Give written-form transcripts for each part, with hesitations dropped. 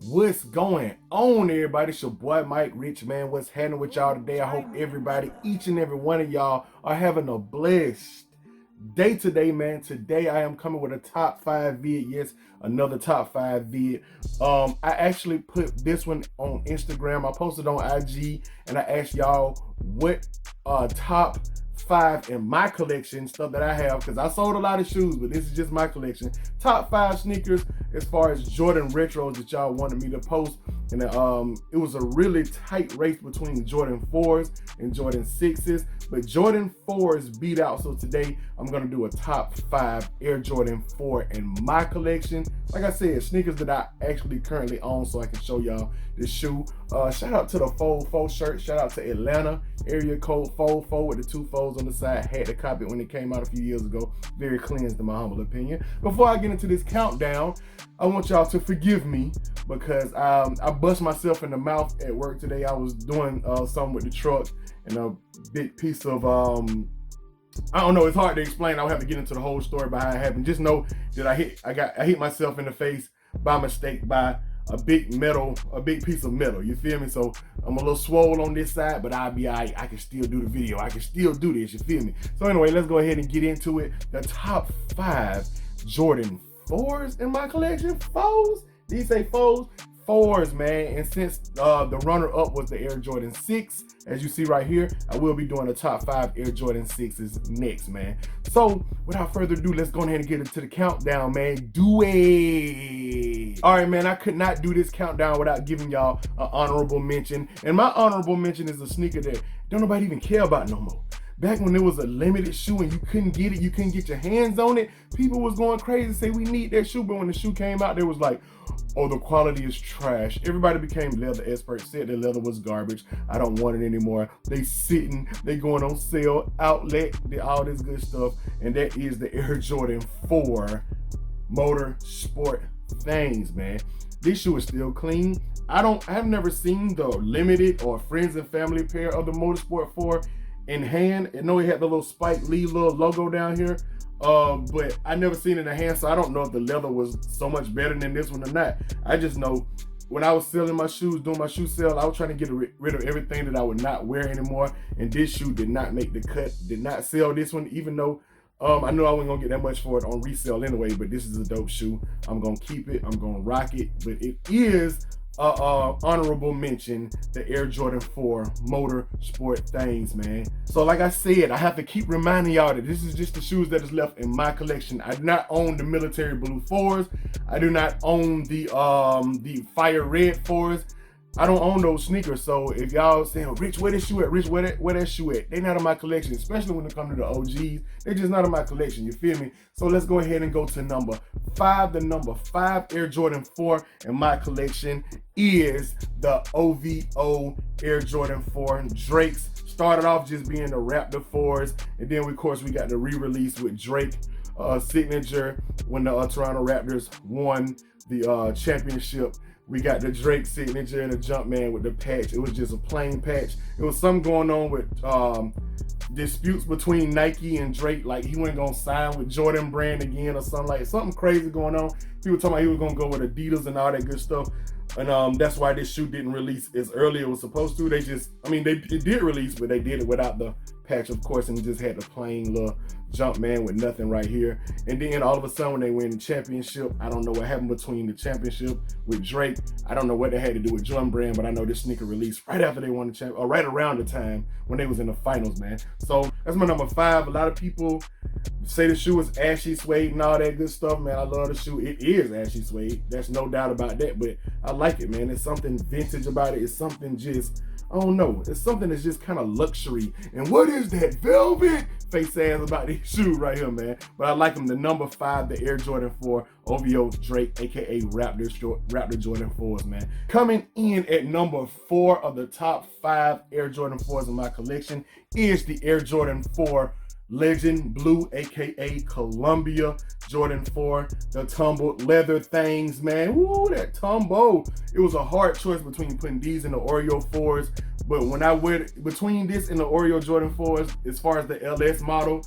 What's going on, everybody? It's your boy Mike Rich, man. What's happening with y'all today? I hope everybody, each and every one of y'all, are having a blessed day today, man. Today I am coming with a top 5 vid. Yes, another top 5 vid. I actually put this one on Instagram. I posted on IG and I asked y'all what top 5 in my collection, stuff that I have, because I sold a lot of shoes, but this is just my collection. Top 5 sneakers as far as Jordan retros that y'all wanted me to post. And it was a really tight race between Jordan 4's and Jordan 6's, but Jordan 4's beat out. So today I'm gonna do a top 5 Air Jordan 4 in my collection. Like I said, sneakers that I actually currently own, so I can show y'all this shoe. Shout out to the 4's shirt. Shout out to Atlanta, area code 4 with the 2 4s on the side. Had to copy it when it came out a few years ago. Very cleansed in my humble opinion. Before I get into this countdown, I want y'all to forgive me because I bust myself in the mouth at work today. I was doing something with the truck and a big piece of I don't know, it's hard to explain. I'll have to get into the whole story behind it happened. Just know that I hit myself in the face by mistake by a big piece of metal. You feel me? So I'm a little swole on this side, but I'll be all right. I can still do the video. I can still do this. You feel me? So anyway, let's go ahead and get into it. The top 5 Jordan 4's in my collection. 4's? Did you say 4's? 4's, man. And since the runner-up was the Air Jordan 6, as you see right here, I will be doing the top 5 Air Jordan 6's next, man. So without further ado, let's go ahead and get into the countdown, man. Do it. All right, man, I could not do this countdown without giving y'all an honorable mention. And my honorable mention is a sneaker that don't nobody even care about no more. Back when it was a limited shoe and you couldn't get it, you couldn't get your hands on it, people was going crazy, say we need that shoe. But when the shoe came out, they was like, oh, the quality is trash. Everybody became leather experts, said the leather was garbage. I don't want it anymore. They sitting, they going on sale, outlet, all this good stuff. And that is the Air Jordan 4 motor sport things, man. This shoe is still clean. I've never seen the limited or friends and family pair of the Motorsport 4 in hand. I know it had the little Spike Lee little logo down here, but I never seen it in hand, so I don't know if the leather was so much better than this one or not. I just know when I was selling my shoes, doing my shoe sale, I was trying to get rid of everything that I would not wear anymore, and this shoe did not make the cut, did not sell this one, even though I knew I wasn't gonna get that much for it on resale anyway. But this is a dope shoe. I'm gonna keep it, I'm gonna rock it, but it is honorable mention, the Air Jordan 4 motor sport things, man. So like I said, I have to keep reminding y'all that this is just the shoes that is left in my collection. I do not own the military blue 4's. I do not own the fire red 4's. I don't own those sneakers. So if y'all saying, Rich, where that shoe at? Rich, where that shoe at? They not in my collection, especially when it comes to the OGs. They're just not in my collection, you feel me? So let's go ahead and go to number 5. The number 5 Air Jordan 4 in my collection is the OVO Air Jordan 4 Drakes. Started off just being the Raptor 4's, and then of course we got the re-release with Drake signature when the Toronto Raptors won the championship. We got the Drake signature and the Jumpman with the patch. It was just a plain patch. It was something going on with disputes between Nike and Drake, like he wasn't gonna sign with Jordan brand again or something crazy going on. People talking about he was gonna go with Adidas and all that good stuff. And that's why this shoe didn't release as early as it was supposed to. It did release, but they did it without the patch, of course, and just had the plain little Jumpman with nothing right here. And then all of a sudden when they win the championship, I don't know what happened between the championship with Drake. I don't know what they had to do with Jordan brand, but I know this sneaker released right after they won the championship, or right around the time when they was in the finals, man. So that's my number 5. A lot of people say the shoe is ashy suede and all that good stuff, man. I love the shoe. It is ashy suede. There's no doubt about that, but I like it, man. There's something vintage about it. It's something just, I don't know. It's something that's just kind of luxury. And what is that velvet face ass about this shoe right here, man? But I like them. The number 5, the Air Jordan 4 OVO Drake, aka Raptor Jordan 4's, man. Coming in at number 4 of the top 5 Air Jordan 4's in my collection is the Air Jordan 4 Legend Blue, aka Columbia Jordan 4, the tumbled leather things, man. Ooh, that tumble. It was a hard choice between putting these in the Oreo 4's, but when I went between this and the Oreo Jordan 4's, as far as the LS model,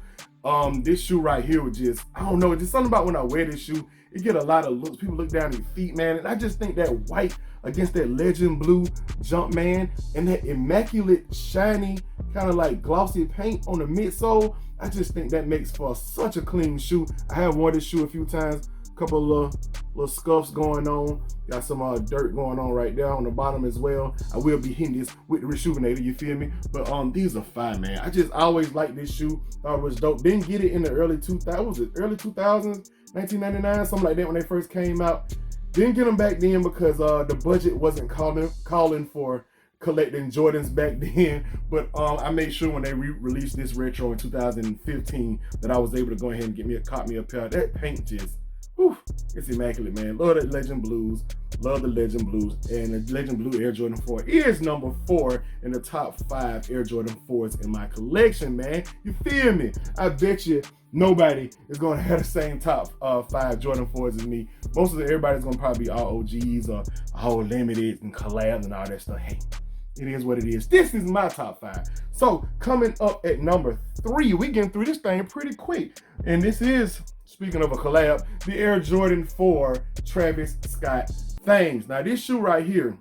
This shoe right here was just, I don't know, just something about when I wear this shoe, it get a lot of looks. People look down at your feet, man, and I just think that white against that legend blue jump, man, and that immaculate, shiny, kind of like glossy paint on the midsole, I just think that makes for such a clean shoe. I have worn this shoe a few times, a couple of little scuffs going on, got some dirt going on right there on the bottom as well. I will be hitting this with the Rejuvenator, you feel me? But these are fine, man. I always liked this shoe, thought it was dope. Didn't get it in the early 2000s, was it early 2000s, 1999, something like that when they first came out. Didn't get them back then because the budget wasn't calling for collecting Jordans back then, but I made sure when they released this retro in 2015 that I was able to go ahead and cop me a pair. That paint just, whew, it's immaculate, man. Love the Legend Blues, love the Legend Blues, and the Legend Blue Air Jordan 4 is number 4 in the top 5 Air Jordan 4s in my collection, man. You feel me? I bet you nobody is gonna have the same top 5 Jordan 4s as me. Most of everybody's gonna probably be all OGs or all limited and collabs and all that stuff. Hey, it is what it is. This is my top 5. So coming up at number 3, we getting through this thing pretty quick. And this is, speaking of a collab, the Air Jordan 4 Travis Scott Things. Now this shoe right here,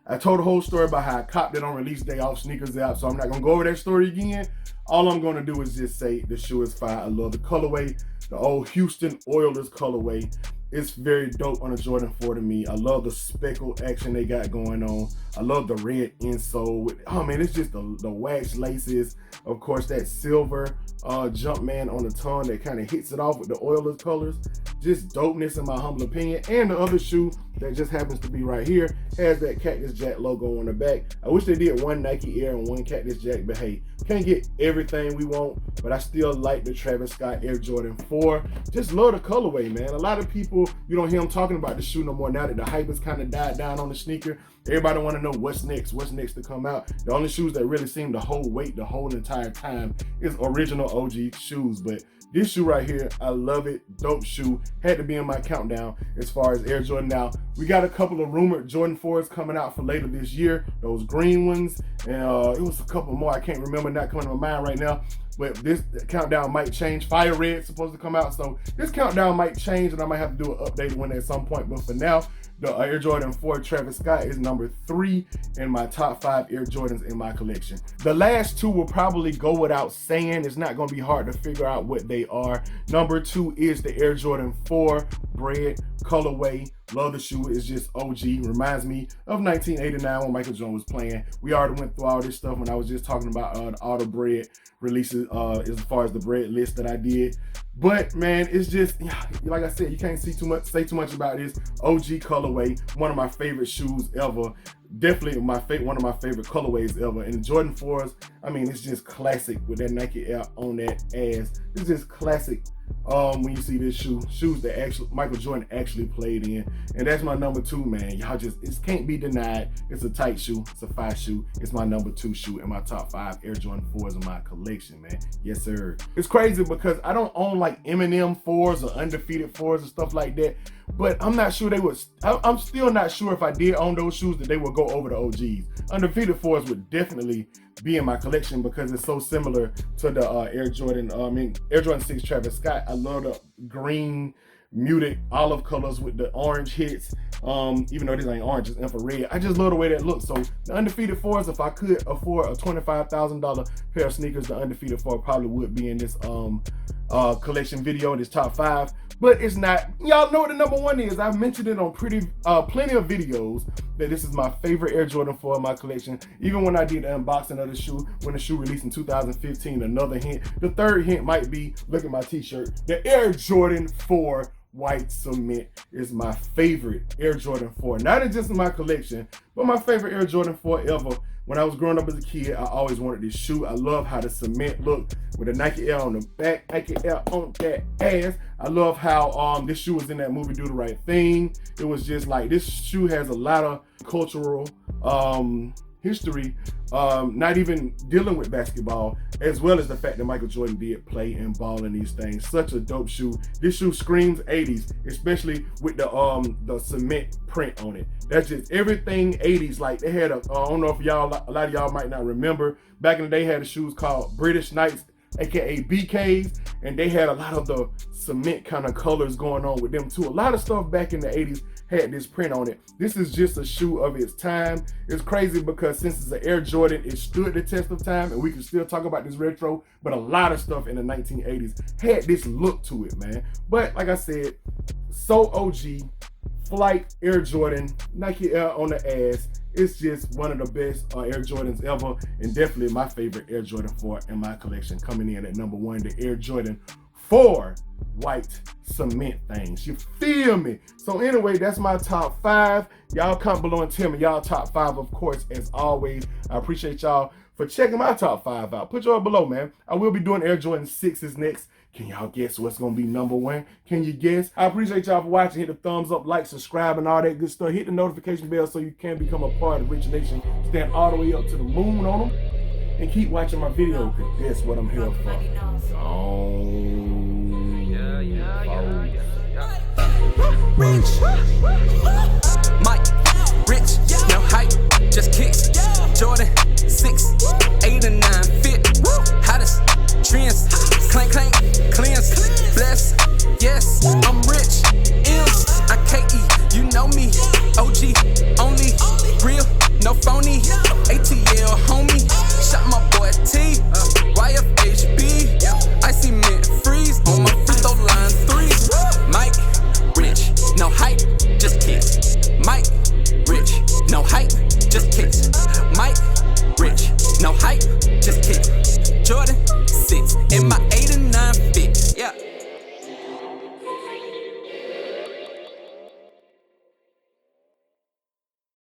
I told the whole story about how I copped it on release day off Sneakers App, so I'm not gonna go over that story again. All I'm gonna do is just say the shoe is fire. I love the colorway, the old Houston Oilers colorway. It's very dope on a Jordan 4 to me. I love the speckle action they got going on. I love the red insole. Oh man, it's just the wax laces. Of course, that silver Jumpman on the tongue that kind of hits it off with the Oilers colors. Just dopeness in my humble opinion. And the other shoe that just happens to be right here has that Cactus Jack logo on the back. I wish they did one Nike Air and one Cactus Jack, but hey, can't get everything we want, but I still like the Travis Scott Air Jordan 4. Just love the colorway, man. A lot of people, you don't hear them talking about the shoe no more now that the hype has kind of died down on the sneaker. Everybody want to know what's next to come out. The only shoes that really seem to hold weight the whole entire time is original OG shoes, but this shoe right here, I love it. Dope shoe. Had to be in my countdown as far as Air Jordan. Now, we got a couple of rumored Jordan 4s coming out for later this year. Those green ones. And it was a couple more. I can't remember, not coming to my mind right now. But this countdown might change. Fire Red's supposed to come out. So this countdown might change and I might have to do an updated one at some point. But for now, the Air Jordan 4 Travis Scott is number 3 in my top 5 Air Jordans in my collection. The last 2 will probably go without saying. It's not going to be hard to figure out what they are. Number 2 is the Air Jordan 4 Bread colorway. Love the shoe. It's just OG. Reminds me of 1989 when Michael Jordan was playing. We already went through all this stuff when I was just talking about all the bread releases as far as the bread list that I did. But man, it's just, like I said, you can't say too much about this. OG colorway, one of my favorite shoes ever. Definitely one of my favorite colorways ever. And the Jordan 4s, I mean, it's just classic with that Nike Air on that ass. It's just classic when you see this shoes that Michael Jordan actually played in. And that's my number 2, man. Y'all just, it can't be denied. It's a tight shoe. It's a 5 shoe. It's my number 2 shoe in my top 5 Air Jordan 4s in my collection, man. Yes, sir. It's crazy because I don't own like Eminem 4s or undefeated 4s and stuff like that. But I'm not sure I'm still not sure if I did own those shoes that they would go over the OGs. Undefeated 4s would definitely be in my collection because it's so similar to the Air Jordan 6 Travis Scott. I love the green muted olive colors with the orange hits. Even though this ain't orange, it's infrared. I just love the way that looks. So the Undefeated 4s, if I could afford a $25,000 pair of sneakers, the Undefeated 4 probably would be in this collection video, this top 5. But it's not. Y'all know what the number 1 is. I've mentioned it on plenty of videos that this is my favorite Air Jordan 4 in my collection. Even when I did the unboxing of the shoe, when the shoe released in 2015, another hint. The third hint might be, look at my t-shirt. The Air Jordan 4 White Cement is my favorite Air Jordan 4. Not just in my collection, but my favorite Air Jordan 4 ever. When I was growing up as a kid, I always wanted this shoe. I love how the cement looked with the Nike Air on the back, Nike Air on that ass. I love how this shoe was in that movie Do the Right Thing. It was just like, this shoe has a lot of cultural history, not even dealing with basketball, as well as the fact that Michael Jordan did play and ball in these things. Such a dope shoe. This shoe screams 80s, especially with the cement print on it. That's just everything 80s. Like they had I don't know if a lot of y'all might not remember, back in the day had the shoes called British Knights. aka BKs, and they had a lot of the cement kind of colors going on with them too. A lot of stuff back in the 80s had this print on it. This is just a shoe of its time. It's crazy because since it's an Air Jordan, it stood the test of time, and we can still talk about this retro, but a lot of stuff in the 1980s had this look to it, man. But like I said, so OG, Flight Air Jordan, Nike Air on the ass. It's just one of the best Air Jordans ever, and definitely my favorite Air Jordan 4 in my collection. Coming in at number 1, the Air Jordan 4 white cement things. You feel me? So anyway, that's my top 5. Y'all comment below and tell me y'all top 5, of course, as always. I appreciate y'all for checking my top 5 out. Put yours below, man. I will be doing Air Jordan 6s next. Can y'all guess what's gonna be number 1? Can you guess? I appreciate y'all for watching. Hit the thumbs up, like, subscribe, and all that good stuff. Hit the notification bell so you can become a part of Rich Nation. Stand all the way up to the moon on them. And keep watching my videos, because that's what I'm here for. Rich, Mike, Rich, no hype, just kicks. Jordan, 6, 8 and 9 fit. Hottest trends, clank, clank, cleanse, bless. Yes, I'm rich, M's, I K-E, you know me. OG, only, real, no phony. ATL, homie, shot my boy T, YFHB. I see mint freeze on my free throw line 3. Mike, rich, no hype, just kicks. Mike, rich, no hype, just kicks. Mike, rich, no hype, just kicks. Jordan, 6 in my 8 and 9 fit.